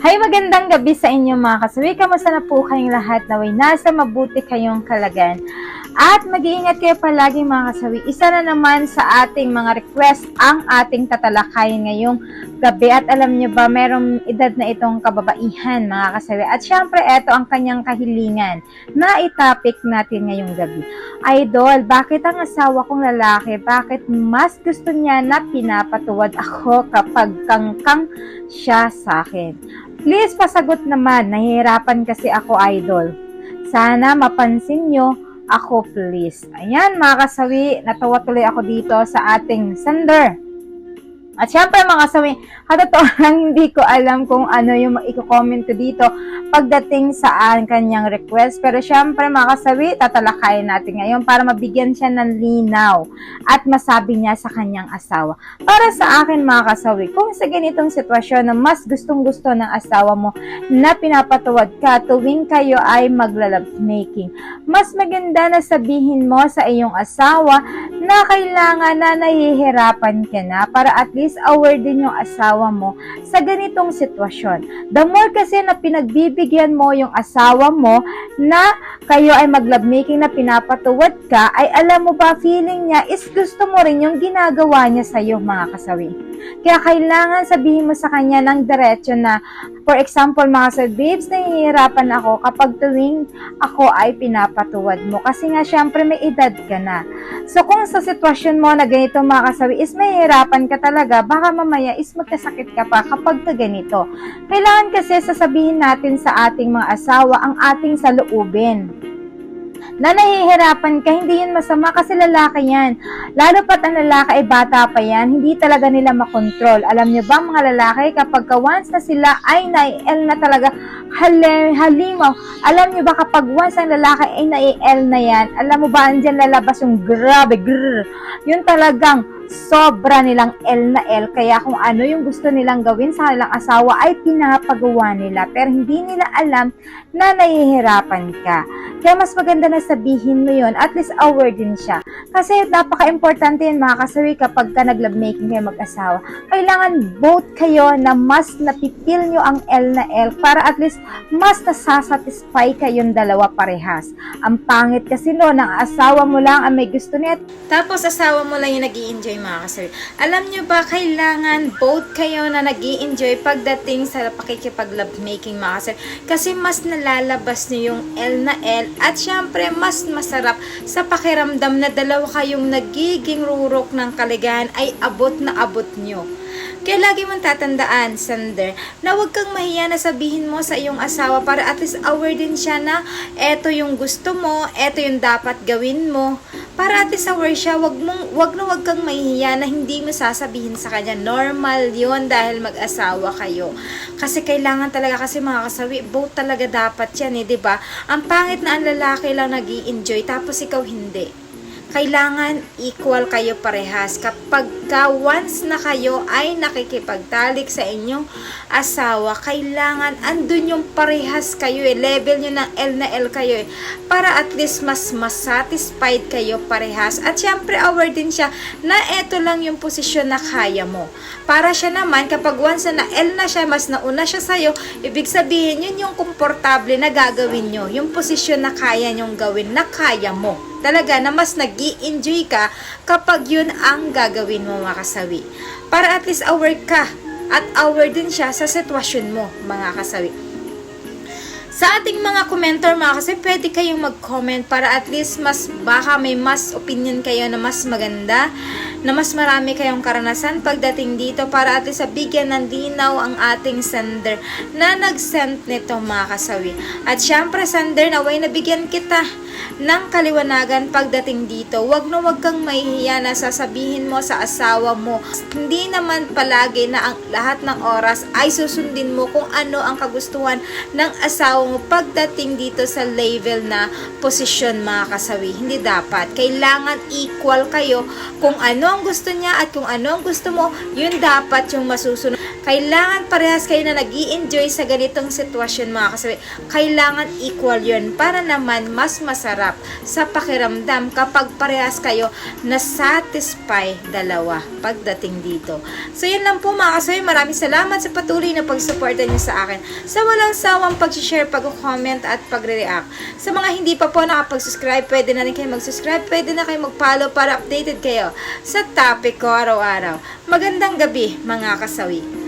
Hay, magandang gabi sa inyo mga kasawi. Kamusta na po kayong lahat? Naway nasa mabuti kayong kalagayan. At mag-iingat kayo palagi mga kasawi. Isa na naman sa ating mga request ang ating tatalakayin ngayong gabi. At alam nyo ba, merong edad na itong kababaihan mga kasawi. At syempre, eto ang kanyang kahilingan na itapik natin ngayong gabi. Idol, bakit ang asawa kong lalaki, bakit mas gusto niya na pinapatuwad ako kapag kangkang siya sa akin? Please, pasagot naman. Nahihirapan kasi ako, idol. Sana mapansin nyo ako, please. Ayan, mga kasawi, natawa tuloy ako dito sa ating sender. At syempre, mga kasawi, katotoo lang hindi ko alam kung ano yung i-comment ko dito pagdating sa kanyang request. Pero syempre, mga kasawi, tatalakayin natin ngayon para mabigyan siya ng linaw at masabi niya sa kanyang asawa. Para sa akin, mga kasawi, kung sa ganitong sitwasyon na mas gustong-gusto ng asawa mo na pinapatuwad ka tuwing kayo ay magla-lovemaking, mas maganda na sabihin mo sa iyong asawa na kailangan na nahihirapan ka na para at least aware din yung asawa mo sa ganitong sitwasyon. The more kasi na pinagbibigyan mo yung asawa mo na kayo ay mag-lovemaking na pinapatuwad ka, ay alam mo ba, feeling niya is gusto mo rin yung ginagawa niya sa'yo, mga kasawi. Kaya kailangan sabihin mo sa kanya ng diretso na, for example, mga kasawi, babes, nahihirapan ako kapag tuwing ako ay pinapatuwad mo. Kasi nga, syempre, may edad ka na. So, kung sa sitwasyon mo na ganito, mga kasawi, is mahihirapan ka talaga, baka mamaya is magkasakit ka pa kapag ka ganito. Kailangan kasi sasabihin natin sa ating mga asawa ang ating saloobin. Na nahihirapan ka, hindi yun masama kasi lalaki yan. Lalo pat ang lalaki ay bata pa yan, hindi talaga nila makontrol. Alam nyo ba, mga lalaki, kapag once na sila ay na-el na talaga, halimaw. Alam nyo ba, kapag once ang lalaki ay na-el na yan, alam mo ba, andyan lalabas yung grabe, yun talagang sobra nilang L na L, kaya kung ano yung gusto nilang gawin sa kanilang asawa ay pinapagawa nila, pero hindi nila alam na nahihirapan ka. Kaya mas maganda na sabihin mo yun, at least aware din siya. Kasi napaka-importante yun, mga kasawi, kapag ka nag-lovemaking kayo mag-asawa. Kailangan both kayo na mas napipil nyo ang L na L para at least mas nasasatisfy kayong dalawa parehas. Ang pangit kasi no, ng asawa mo lang ang may gusto niya, tapos asawa mo lang yung nag-i-enjoy, mga kasawi. Alam nyo ba, kailangan both kayo na nag-i-enjoy pagdating sa pakikipag-lovemaking, mga kasawi. Kasi mas nalalabas nyo yung L na L at syempre mas masarap sa pakiramdam na dalawa kayong nagiging rurok ng kaligayahan ay abot na abot nyo. Kaya lagi mong tatandaan, sender, na huwag kang mahiya na sabihin mo sa iyong asawa para at least aware din siya na eto yung gusto mo, eto yung dapat gawin mo. Para at least aware siya, wag kang mahihiya na hindi mo sasabihin sa kanya. Normal yun dahil mag-asawa kayo. Kasi kailangan talaga, kasi mga kasawi, both talaga dapat yan eh, diba? Ang pangit na ang lalaki lang nag-i-enjoy tapos ikaw hindi. Kailangan equal kayo parehas. Kapag once na kayo ay nakikipagtalik sa inyong asawa, kailangan andun yung parehas kayo eh. Level nyo ng L na L kayo eh. Para at least mas satisfied kayo parehas. At syempre aware din siya na eto lang yung posisyon na kaya mo. Para siya naman, kapag once na L na siya, mas nauna siya sa'yo, ibig sabihin yun yung komportable na gagawin nyo. Yung posisyon na kaya nyong gawin, na kaya mo. Talaga na mas nag-i-enjoy ka kapag yun ang gagawin mo, mga kasawi. Para at least aware ka at aware din siya sa sitwasyon mo, mga kasawi. Sa ating mga commenter, mga kasawi, pwede kayong mag-comment para at least baka may mas opinion kayo na mas maganda, na mas marami kayong karanasan pagdating dito para at least bigyan ng linaw ang ating sender na nag-send nito, mga kasawi. At syempre, sender, naway nabigyan kita ng kaliwanagan pagdating dito. Wag kang mahihiya na sasabihin mo sa asawa mo. Hindi naman palagi na ang lahat ng oras ay susundin mo kung ano ang kagustuhan ng asawa mo pagdating dito sa level na posisyon, mga kasawi. Hindi dapat. Kailangan equal kayo. Kung ano ano ang gusto niya at kung ano ang gusto mo, yun dapat yung masusunod. Kailangan parehas kayo na nag-i-enjoy sa ganitong sitwasyon mga kasawi. Kailangan equal yun para naman mas masarap sa pakiramdam kapag parehas kayo na satisfy dalawa pagdating dito. So yun lang po mga kasawi. Maraming salamat sa patuloy na pagsuporta niyo sa akin. Sa walang sawang pag-share, pag-comment at pagre-react. Sa mga hindi pa po nakapag-subscribe, pwede na rin kayo mag-subscribe, pwede na kayo mag-follow para updated kayo sa topic ko araw-araw. Magandang gabi mga kasawi.